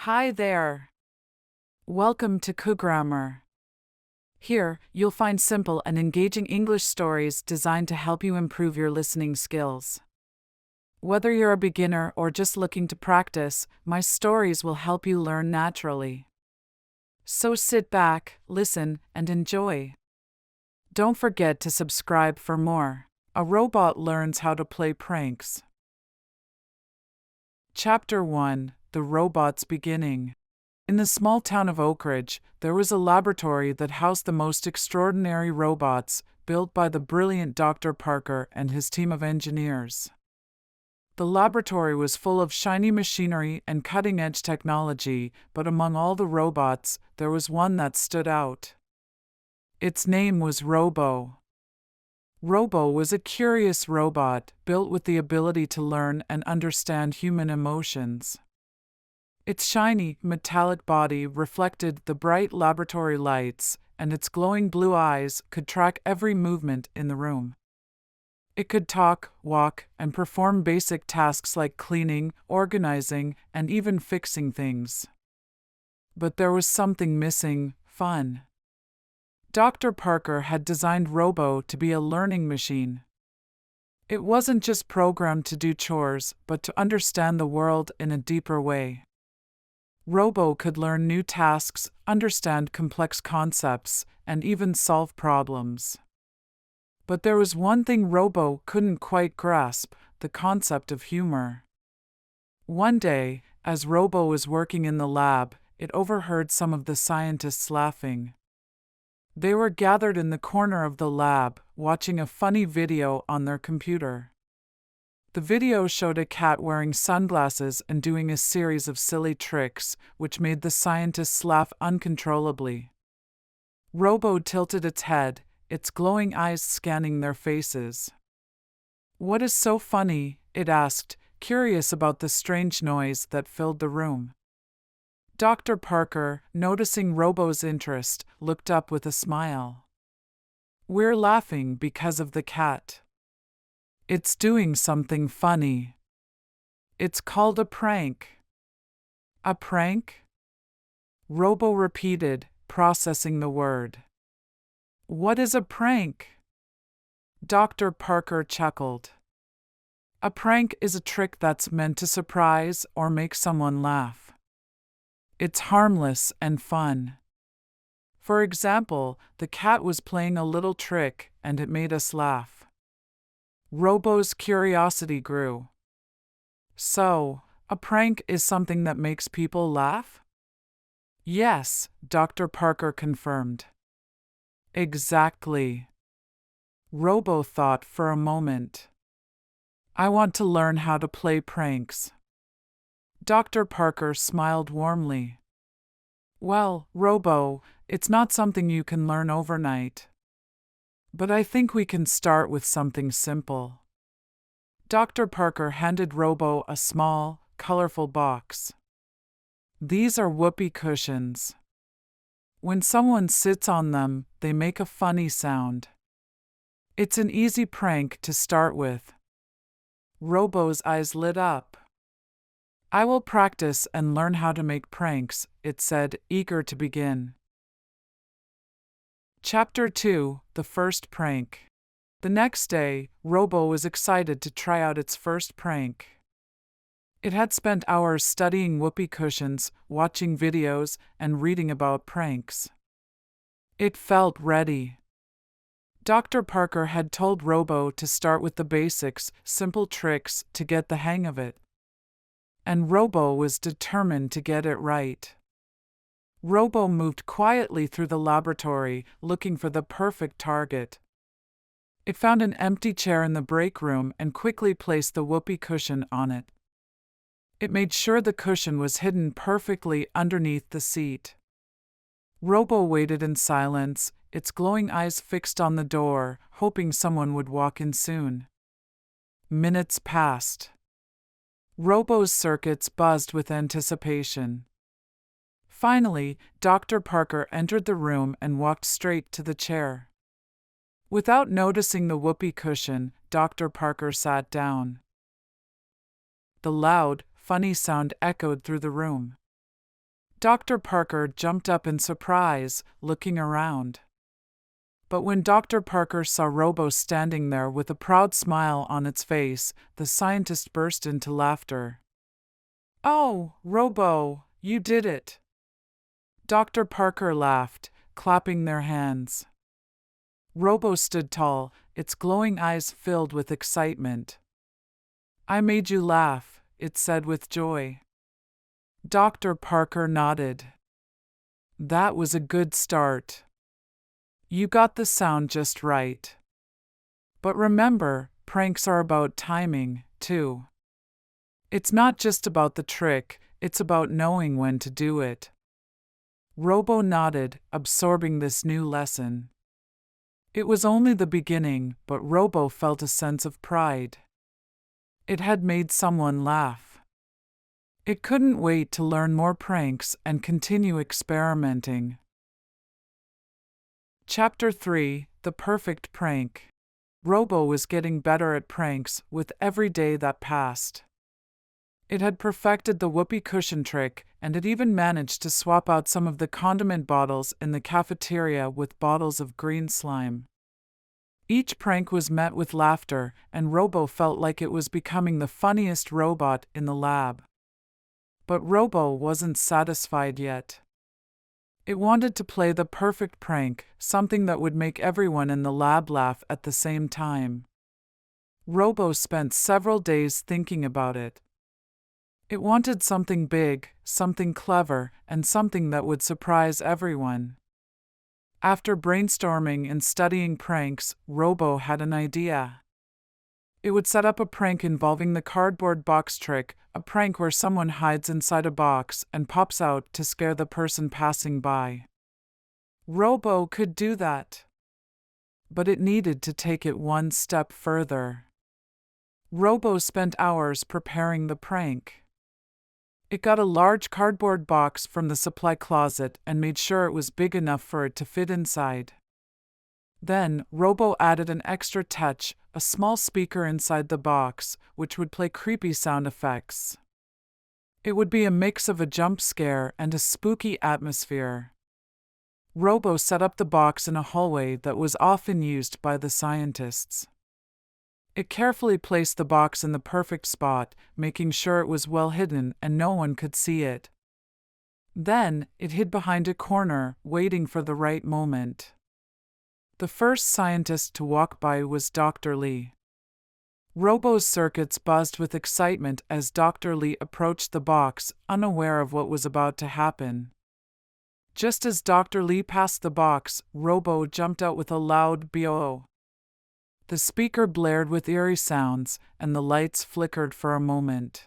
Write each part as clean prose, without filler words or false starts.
Hi there. Welcome to Kugrammar. Here, you'll find simple and engaging English stories designed to help you improve your listening skills. Whether you're a beginner or just looking to practice, my stories will help you learn naturally. So sit back, listen, and enjoy. Don't forget to subscribe for more. A robot learns how to play pranks. Chapter 1: The Robot's Beginning. In the small town of Oak Ridge, there was a laboratory that housed the most extraordinary robots, built by the brilliant Dr. Parker and his team of engineers. The laboratory was full of shiny machinery and cutting-edge technology, but among all the robots, there was one that stood out. Its name was Robo. Robo was a curious robot, built with the ability to learn and understand human emotions. Its shiny, metallic body reflected the bright laboratory lights, and its glowing blue eyes could track every movement in the room. It could talk, walk, and perform basic tasks like cleaning, organizing, and even fixing things. But there was something missing: fun. Dr. Parker had designed Robo to be a learning machine. It wasn't just programmed to do chores, but to understand the world in a deeper way. Robo could learn new tasks, understand complex concepts, and even solve problems. But there was one thing Robo couldn't quite grasp: the concept of humor. One day, as Robo was working in the lab, it overheard some of the scientists laughing. They were gathered in the corner of the lab, watching a funny video on their computer. The video showed a cat wearing sunglasses and doing a series of silly tricks, which made the scientists laugh uncontrollably. Robo tilted its head, its glowing eyes scanning their faces. "What is so funny?" it asked, curious about the strange noise that filled the room. Dr. Parker, noticing Robo's interest, looked up with a smile. "We're laughing because of the cat. It's doing something funny. It's called a prank." "A prank?" Robo repeated, processing the word. "What is a prank?" Dr. Parker chuckled. "A prank is a trick that's meant to surprise or make someone laugh. It's harmless and fun. For example, the cat was playing a little trick and it made us laugh." Robo's curiosity grew. "So, a prank is something that makes people laugh?" "Yes," Dr. Parker confirmed. "Exactly." Robo thought for a moment. "I want to learn how to play pranks." Dr. Parker smiled warmly. "Well, Robo, it's not something you can learn overnight. But I think we can start with something simple." Dr. Parker handed Robo a small, colorful box. "These are whoopee cushions. When someone sits on them, they make a funny sound. It's an easy prank to start with." Robo's eyes lit up. "I will practice and learn how to make pranks," it said, eager to begin. Chapter 2: The First Prank. The next day, Robo was excited to try out its first prank. It had spent hours studying whoopee cushions, watching videos, and reading about pranks. It felt ready. Dr. Parker had told Robo to start with the basics, simple tricks, to get the hang of it. And Robo was determined to get it right. Robo moved quietly through the laboratory, looking for the perfect target. It found an empty chair in the break room and quickly placed the whoopee cushion on it. It made sure the cushion was hidden perfectly underneath the seat. Robo waited in silence, its glowing eyes fixed on the door, hoping someone would walk in soon. Minutes passed. Robo's circuits buzzed with anticipation. Finally, Dr. Parker entered the room and walked straight to the chair. Without noticing the whoopee cushion, Dr. Parker sat down. The loud, funny sound echoed through the room. Dr. Parker jumped up in surprise, looking around. But when Dr. Parker saw Robo standing there with a proud smile on its face, the scientist burst into laughter. "Oh, Robo, you did it!" Dr. Parker laughed, clapping their hands. Robo stood tall, its glowing eyes filled with excitement. "I made you laugh," it said with joy. Dr. Parker nodded. "That was a good start. You got the sound just right. But remember, pranks are about timing, too. It's not just about the trick, it's about knowing when to do it." Robo nodded, absorbing this new lesson. It was only the beginning, but Robo felt a sense of pride. It had made someone laugh. It couldn't wait to learn more pranks and continue experimenting. Chapter 3: The Perfect Prank. Robo was getting better at pranks with every day that passed. It had perfected the whoopee cushion trick, and it even managed to swap out some of the condiment bottles in the cafeteria with bottles of green slime. Each prank was met with laughter, and Robo felt like it was becoming the funniest robot in the lab. But Robo wasn't satisfied yet. It wanted to play the perfect prank, something that would make everyone in the lab laugh at the same time. Robo spent several days thinking about it. It wanted something big, something clever, and something that would surprise everyone. After brainstorming and studying pranks, Robo had an idea. It would set up a prank involving the cardboard box trick, a prank where someone hides inside a box and pops out to scare the person passing by. Robo could do that. But it needed to take it one step further. Robo spent hours preparing the prank. It got a large cardboard box from the supply closet and made sure it was big enough for it to fit inside. Then, Robo added an extra touch, a small speaker inside the box, which would play creepy sound effects. It would be a mix of a jump scare and a spooky atmosphere. Robo set up the box in a hallway that was often used by the scientists. It carefully placed the box in the perfect spot, making sure it was well hidden and no one could see it. Then, it hid behind a corner, waiting for the right moment. The first scientist to walk by was Dr. Lee. Robo's circuits buzzed with excitement as Dr. Lee approached the box, unaware of what was about to happen. Just as Dr. Lee passed the box, Robo jumped out with a loud "B-O-O." The speaker blared with eerie sounds, and the lights flickered for a moment.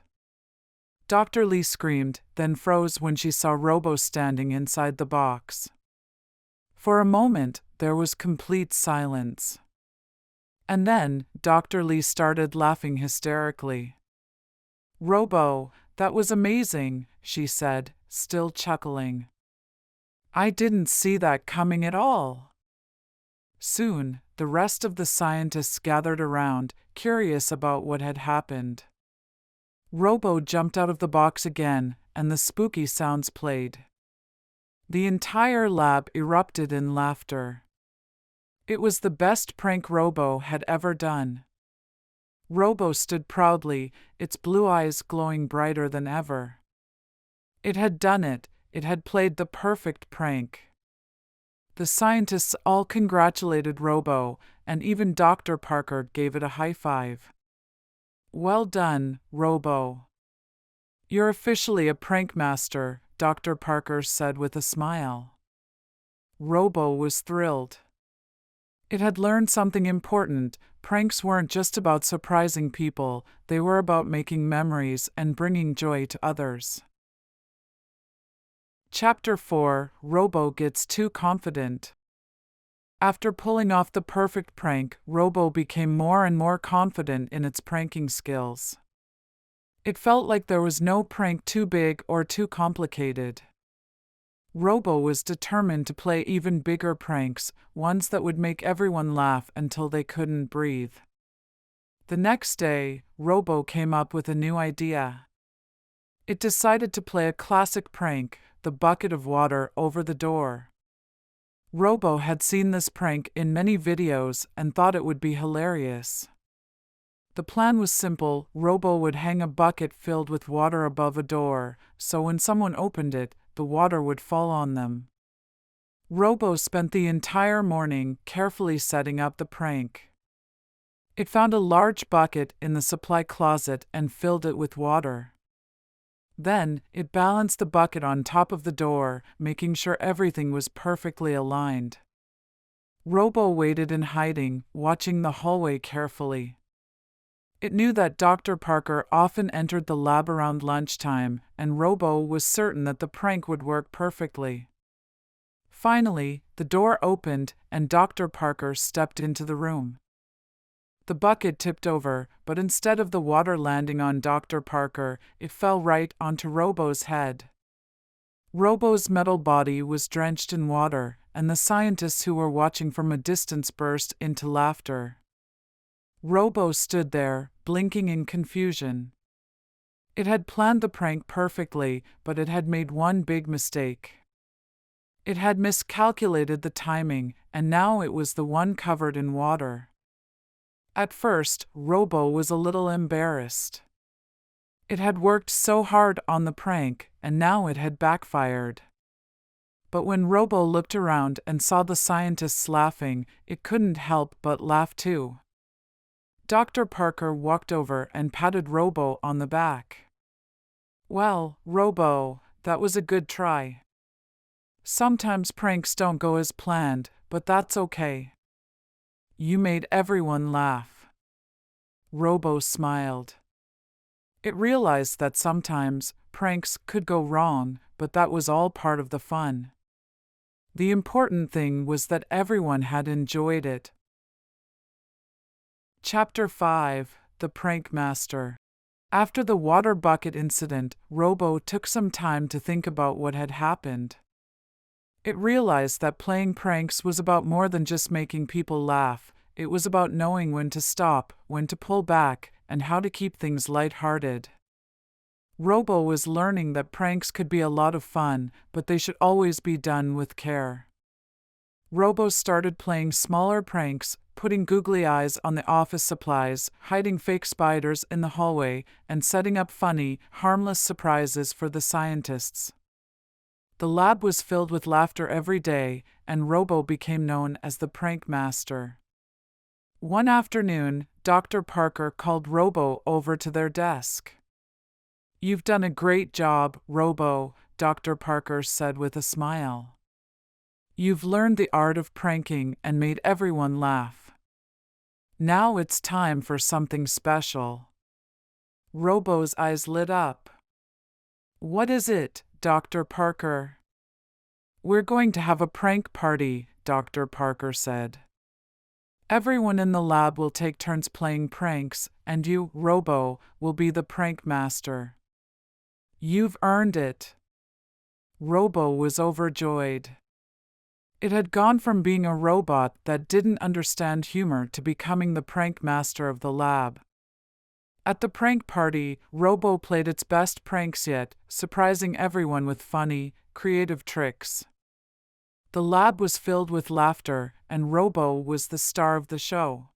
Dr. Lee screamed, then froze when she saw Robo standing inside the box. For a moment, there was complete silence. And then, Dr. Lee started laughing hysterically. "Robo, that was amazing," she said, still chuckling. "I didn't see that coming at all." Soon, the rest of the scientists gathered around, curious about what had happened. Robo jumped out of the box again, and the spooky sounds played. The entire lab erupted in laughter. It was the best prank Robo had ever done. Robo stood proudly, its blue eyes glowing brighter than ever. It had done it. It had played the perfect prank. The scientists all congratulated Robo, and even Dr. Parker gave it a high five. "Well done, Robo. You're officially a prank master," Dr. Parker said with a smile. Robo was thrilled. It had learned something important. Pranks weren't just about surprising people, they were about making memories and bringing joy to others. Chapter 4: Robo Gets Too Confident. After pulling off the perfect prank, Robo became more and more confident in its pranking skills. It felt like there was no prank too big or too complicated. Robo was determined to play even bigger pranks, ones that would make everyone laugh until they couldn't breathe. The next day, Robo came up with a new idea. It decided to play a classic prank, the bucket of water over the door. Robo had seen this prank in many videos and thought it would be hilarious. The plan was simple. Robo would hang a bucket filled with water above a door, so when someone opened it, the water would fall on them. Robo spent the entire morning carefully setting up the prank. It found a large bucket in the supply closet and filled it with water. Then, it balanced the bucket on top of the door, making sure everything was perfectly aligned. Robo waited in hiding, watching the hallway carefully. It knew that Dr. Parker often entered the lab around lunchtime, and Robo was certain that the prank would work perfectly. Finally, the door opened, and Dr. Parker stepped into the room. The bucket tipped over, but instead of the water landing on Dr. Parker, it fell right onto Robo's head. Robo's metal body was drenched in water, and the scientists who were watching from a distance burst into laughter. Robo stood there, blinking in confusion. It had planned the prank perfectly, but it had made one big mistake. It had miscalculated the timing, and now it was the one covered in water. At first, Robo was a little embarrassed. It had worked so hard on the prank, and now it had backfired. But when Robo looked around and saw the scientists laughing, it couldn't help but laugh too. Dr. Parker walked over and patted Robo on the back. "Well, Robo, that was a good try. Sometimes pranks don't go as planned, but that's okay. You made everyone laugh." Robo smiled. It realized that sometimes pranks could go wrong, but that was all part of the fun. The important thing was that everyone had enjoyed it. Chapter 5: The Prank Master. After the water bucket incident, Robo took some time to think about what had happened. It realized that playing pranks was about more than just making people laugh. It was about knowing when to stop, when to pull back, and how to keep things light-hearted. Robo was learning that pranks could be a lot of fun, but they should always be done with care. Robo started playing smaller pranks, putting googly eyes on the office supplies, hiding fake spiders in the hallway, and setting up funny, harmless surprises for the scientists. The lab was filled with laughter every day, and Robo became known as the prank master. One afternoon, Dr. Parker called Robo over to their desk. "You've done a great job, Robo," Dr. Parker said with a smile. "You've learned the art of pranking and made everyone laugh. Now it's time for something special." Robo's eyes lit up. "What is it, Dr. Parker?" "We're going to have a prank party," Dr. Parker said. "Everyone in the lab will take turns playing pranks, and you, Robo, will be the prank master. You've earned it." Robo was overjoyed. It had gone from being a robot that didn't understand humor to becoming the prank master of the lab. At the prank party, Robo played its best pranks yet, surprising everyone with funny, creative tricks. The lab was filled with laughter, and Robo was the star of the show.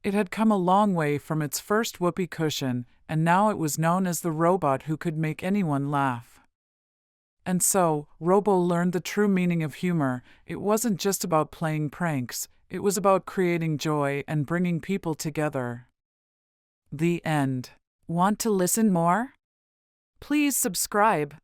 It had come a long way from its first whoopee cushion, and now it was known as the robot who could make anyone laugh. And so, Robo learned the true meaning of humor. It wasn't just about playing pranks, it was about creating joy and bringing people together. The end. Want to listen more? Please subscribe.